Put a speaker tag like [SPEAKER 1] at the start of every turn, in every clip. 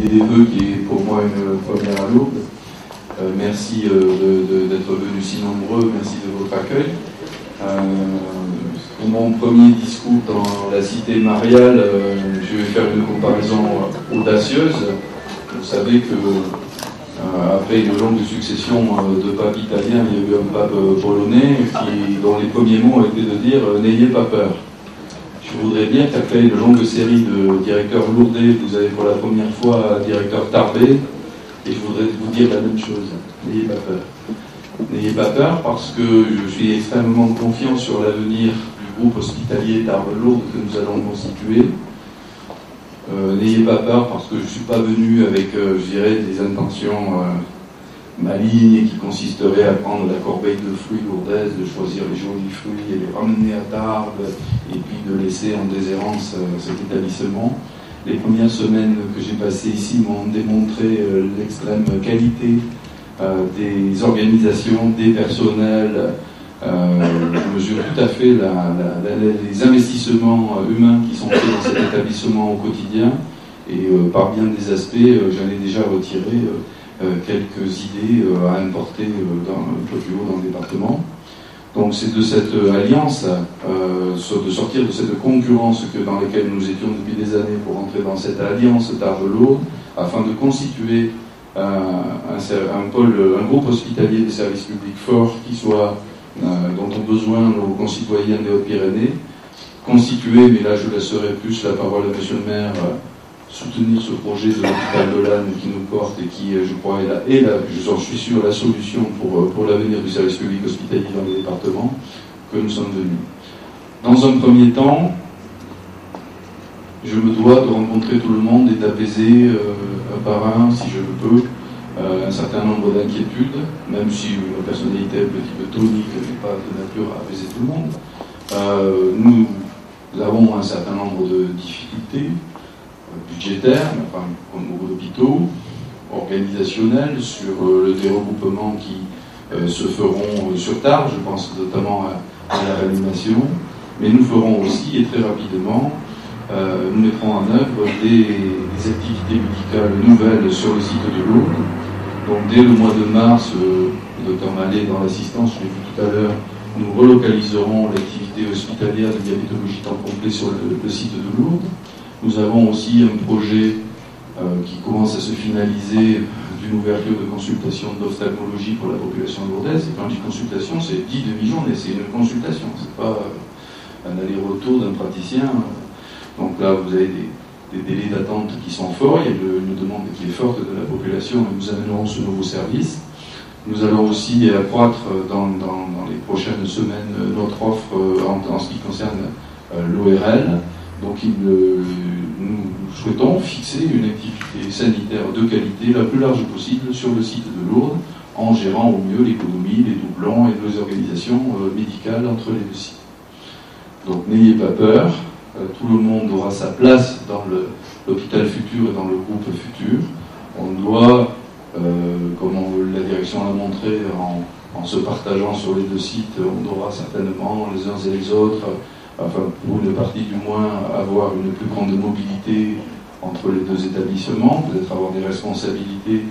[SPEAKER 1] des vœux qui est pour moi une première à Lourdes. Merci d'être venus si nombreux, merci de votre accueil. Pour mon premier discours dans la cité mariale, je vais faire une comparaison audacieuse. Vous savez que après une longue succession de papes italiens, il y a eu un pape polonais dont les premiers mots étaient de dire « n'ayez pas peur ». Je voudrais dire qu'après une longue série de directeurs lourdais, vous avez pour la première fois un directeur Tarbé, et je voudrais vous dire la même chose, n'ayez pas peur. N'ayez pas peur parce que je suis extrêmement confiant sur l'avenir du groupe hospitalier Tarbes-Lourdes que nous allons constituer. N'ayez pas peur parce que je ne suis pas venu avec, je dirais, des intentions malignes qui consisteraient à prendre la corbeille de fruits lourdaise, de choisir les jolis fruits et les ramener à Tarbes et puis de laisser en déshérence cet établissement. Les premières semaines que j'ai passées ici m'ont démontré l'extrême qualité des organisations, des personnels. Je mesure tout à fait les investissements humains qui sont faits dans cet établissement au quotidien et par bien des aspects, j'en ai déjà retiré quelques idées à importer un peu plus haut dans le département. Donc c'est de cette alliance, de sortir de cette concurrence dans laquelle nous étions depuis des années pour entrer dans cette alliance Tarbes-Lourdes afin de constituer un groupe hospitalier des services publics fort qui soit dont ont besoin nos concitoyens des Hautes-Pyrénées, constitué, mais là je laisserai plus la parole à monsieur le maire, soutenir ce projet de l'hôpital de Lannes qui nous porte et qui, je crois, j'en suis sûr, la solution pour l'avenir du service public hospitalier dans le département que nous sommes venus. Dans un premier temps, je me dois de rencontrer tout le monde et d'apaiser un par un, si je le peux, un certain nombre d'inquiétudes, même si ma personnalité un petit peu tonique n'est pas de nature à apaiser tout le monde. Nous avons un certain nombre de difficultés budgétaires, enfin, au niveau d'hôpitaux, organisationnels, sur des regroupements qui se feront sur Tarbes, je pense notamment à la réanimation, mais nous ferons aussi, et très rapidement, nous mettrons en œuvre des activités médicales nouvelles sur le site de Lourdes. Donc dès le mois de mars, le docteur Mallet dans l'assistance, je l'ai vu tout à l'heure, nous relocaliserons l'activité hospitalière de diabétologie temps complet sur le site de Lourdes. Nous avons aussi un projet qui commence à se finaliser d'une ouverture de consultation d'ophtalmologie pour la population lourdaise. Et quand je dis consultation, c'est 10 demi-journées, c'est une consultation, c'est pas un aller-retour d'un praticien. Donc là, vous avez des délais d'attente qui sont forts, il y a une demande qui est forte de la population et nous amènerons ce nouveau service. Nous allons aussi accroître dans les prochaines semaines notre offre en ce qui concerne l'ORL. Donc nous souhaitons fixer une activité sanitaire de qualité la plus large possible sur le site de Lourdes en gérant au mieux l'économie, les doublons et les organisations médicales entre les deux sites. Donc n'ayez pas peur. Tout le monde aura sa place dans l'hôpital futur et dans le groupe futur. On doit, comme la direction l'a montré, en se partageant sur les deux sites, on devra certainement les uns et les autres, enfin pour une partie du moins, avoir une plus grande mobilité entre les deux établissements, peut-être avoir des responsabilités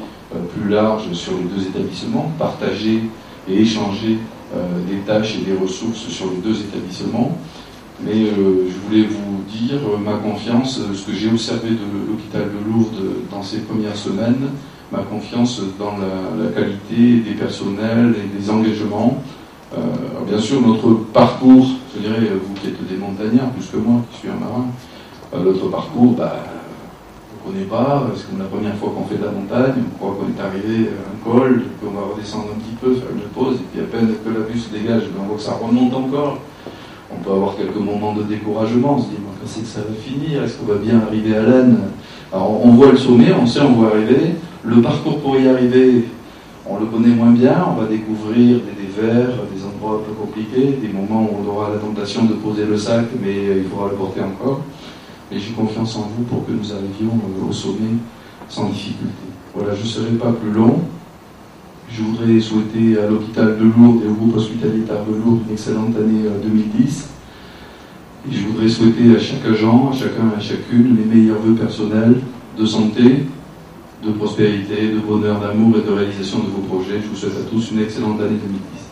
[SPEAKER 1] plus larges sur les deux établissements, partager et échanger des tâches et des ressources sur les deux établissements. Mais je voulais vous dire ma confiance, ce que j'ai observé de l'hôpital de Lourdes dans ces premières semaines, ma confiance dans la qualité des personnels et des engagements. Bien sûr, notre parcours, je dirais, vous qui êtes des montagnards plus que moi, qui suis un marin, notre parcours, on ne connaît pas, c'est comme la première fois qu'on fait de la montagne, on croit qu'on est arrivé à un col, qu'on va redescendre un petit peu, faire une pause, et puis à peine que la vue se dégage, on voit que ça remonte encore. On peut avoir quelques moments de découragement, on se dit, quand c'est que ça va finir, est-ce qu'on va bien arriver à Lannes? Alors on voit le sommet, on sait on va arriver, le parcours pour y arriver, on le connaît moins bien, on va découvrir des dévers, des endroits un peu compliqués, des moments où on aura la tentation de poser le sac, mais il faudra le porter encore. Et j'ai confiance en vous pour que nous arrivions au sommet sans difficulté. Voilà, je ne serai pas plus long. Je voudrais souhaiter à l'hôpital de Lourdes et au groupe hospitalier Tarbes-Lourdes une excellente année 2010. Et je voudrais souhaiter à chaque agent, à chacun et à chacune, les meilleurs vœux personnels de santé, de prospérité, de bonheur, d'amour et de réalisation de vos projets. Je vous souhaite à tous une excellente année 2010.